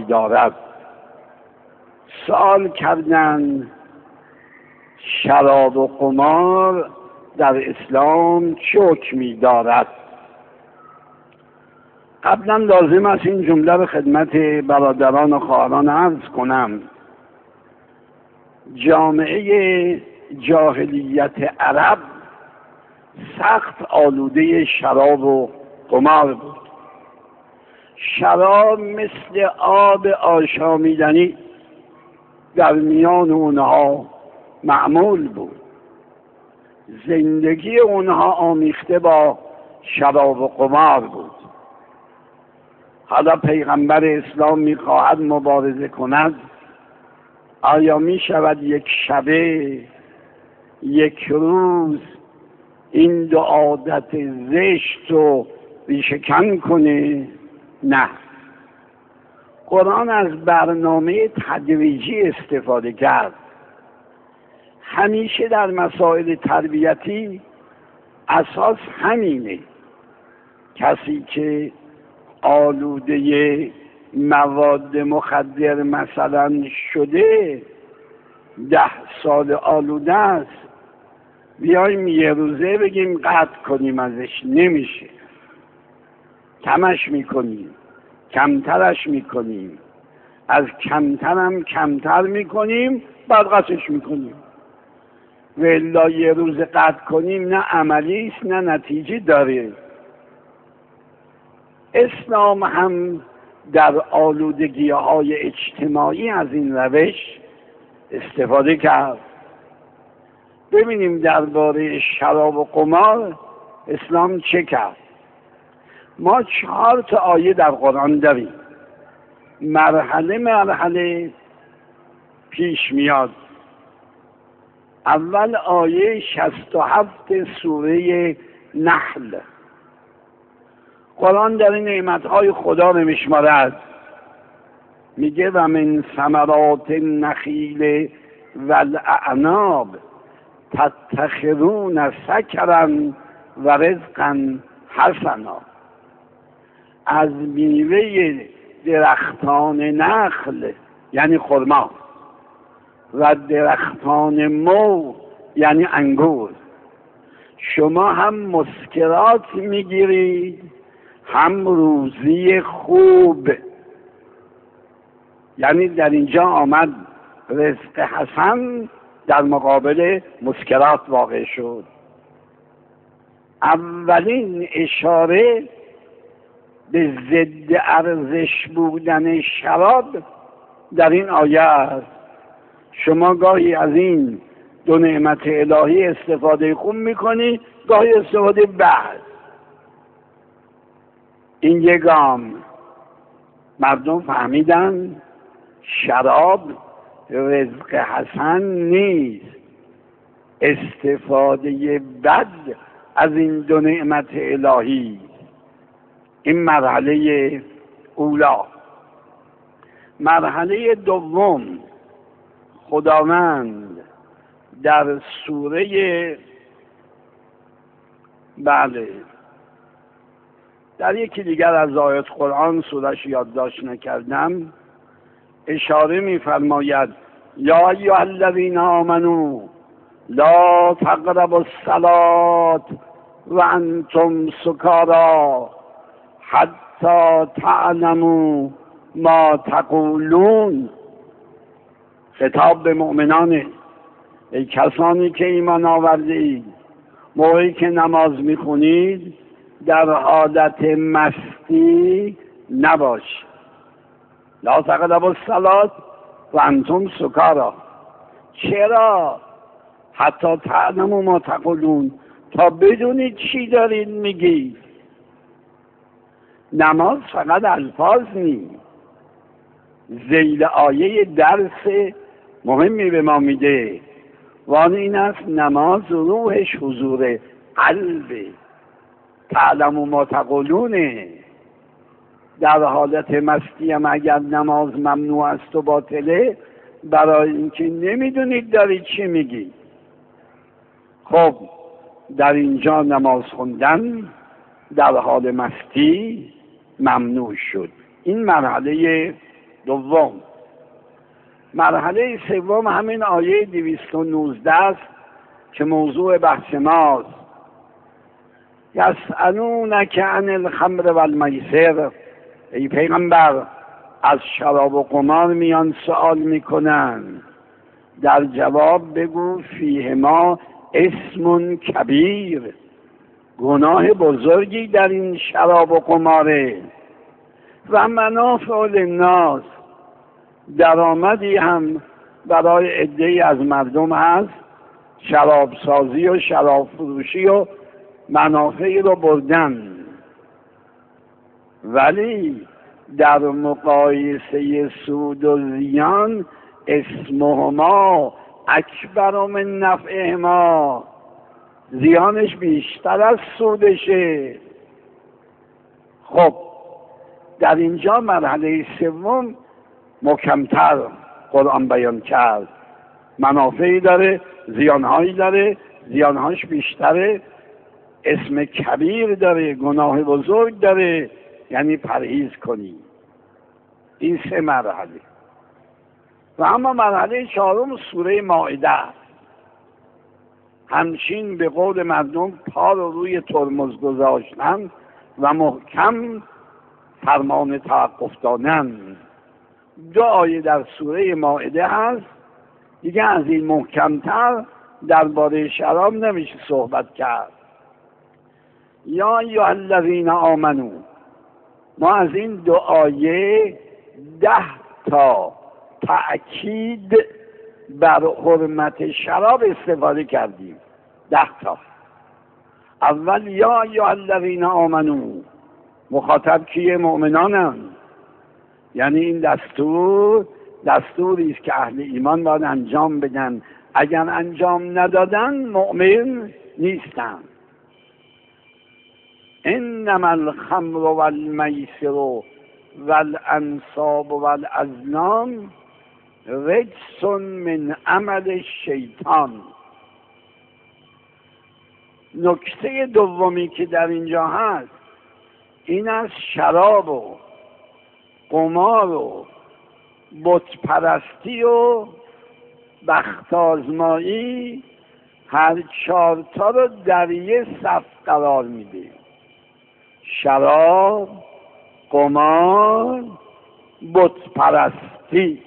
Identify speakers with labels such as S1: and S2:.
S1: دارد. سوال کردند شراب و قمار در اسلام چه حکمی دارد؟ قبلا لازم است این جمله به خدمت برادران و خواهران عرض کنم. جامعه جاهلیت عرب سخت آلوده شراب و قمار بود. شراب مثل آب آشامیدنی در میان اونها معمول بود. زندگی اونها آمیخته با شراب و قمار بود. حالا پیغمبر اسلام میخواهد مبارزه کند. آیا میشود یک شبه، یک روز این دو عادت زشت رو ریشه‌کن کنه؟ نه. قرآن از برنامه تدریجی استفاده کرد. همیشه در مسائل تربیتی اساس همینه. کسی که آلوده مواد مخدر مثلا شده 10 سال آلوده است، بیایم یه روزه بگیم قطع کنیم ازش، نمیشه. کمش میکنیم، کمترش میکنیم، از کمترم کمتر میکنیم، بعد قطعش میکنیم. و الا یه روز قطع کنیم نه عملی است نه نتیجه داره. اسلام هم در آلودگی‌های اجتماعی از این روش استفاده کرد. ببینیم درباره شراب و قمار اسلام چه کرد. ما 4 تا آیه در قرآن داریم، مرحله مرحله پیش میاد. اول آیه 67 سوره نحل. قرآن در این نعمتهای خدا رو میشمارد. میگه و من ثمرات النخیل والاعناب تتخذون سکرا و رزقا حسنا. از میوه درختان نخل یعنی خرما و درختان مو یعنی انگور شما هم مسکرات میگیرید هم روزی خوب. یعنی در اینجا آمد رزق حسن در مقابل مسکرات واقع شد. اولین اشاره به ضد ارزش بودن شراب در این آیه است. شما گاهی از این 2 نعمت الهی استفاده خوب میکنی، گاهی استفاده بد. این یک گام مردم فهمیدن شراب رزق حسن نیست، استفاده بد از این 2 نعمت الهی. این مرحله اولا. مرحله دوم، خداوند در سوره در یکی دیگر از آیات قرآن، سورهش یادداشت نکردم، اشاره می‌فرماید یا ایها الذین آمنوا لا تقربوا الصلاة وانتم سکاری حتی تعلموا ما تقولون. خطاب به مؤمنانه. ای کسانی که ایمان آورده اید، موقعی که نماز میخونید در حالت مستی نباشید. لا تقربوا الصلاة و انتم سکاری. چرا؟ حتی تعلموا ما تقولون، تا بدونید چی دارید میگید. نماز فقط الفاظ نیست. ذیل آیه درس مهمی به ما میده. وان این است نماز روحش حضور قلبه. تعلموا ما تقولونه. در حالت مستی هم اگر نماز ممنوع است و باطله، برای اینکه نمیدونید دارید چی میگید. خب در اینجا نماز خوندن در حال مستی ممنوع شد. این مرحله دوم، مرحله سوم همین آیه 219 است که موضوع بحث ماست. یسألونک عن الخمر والمیسر، ای پیغمبر از شراب و قمار میان سؤال میکنن، در جواب بگو فیهما اسم کبیر، گناه بزرگی در این شراب و قماره، و منافع للناس، درآمدی هم برای عده‌ای از مردم هست، شراب سازی و شراب فروشی و منافعی رو بردن. ولی در مقایسه سود و زیان اسمهما اکبر من نفعهما، زیانش بیشتر از سودشه. خب در اینجا مرحله سوم محکم‌تر قرآن بیان کرد، منافعی داره، زیانهایی داره، زیانهاش بیشتره، اسم کبیر داره، گناه بزرگ داره، یعنی پرهیز کنی. این سه مرحله. و اما مرحله چهارم سوره مائده، همچین به قول مردم پا رو روی ترمز گذاشتن و محکم فرمان توقف دادن. 2 آیه در سوره مائده هست، دیگه از این محکمتر درباره شراب نمیشه صحبت کرد. یا ایها الذین آمنو، ما از این 2 آیه 10 تا تأکید بر حرمت شراب استفاده کردیم. 10 تا. اول یا ایها الذین آمنو، مخاطب کیه؟ مؤمنانم. یعنی این دستوری است که اهل ایمان باید انجام بدن، اگر انجام ندادن مؤمن نیستن. انما الخمر والمیسر والانصاب والازلام رجس من عمل الشیطان. نکته دومی که در اینجا هست این از شراب و قمار و بت پرستی و بخت آزمایی، هر 4 تا رو در یه صف قرار میده: شراب، قمار، بت پرستی.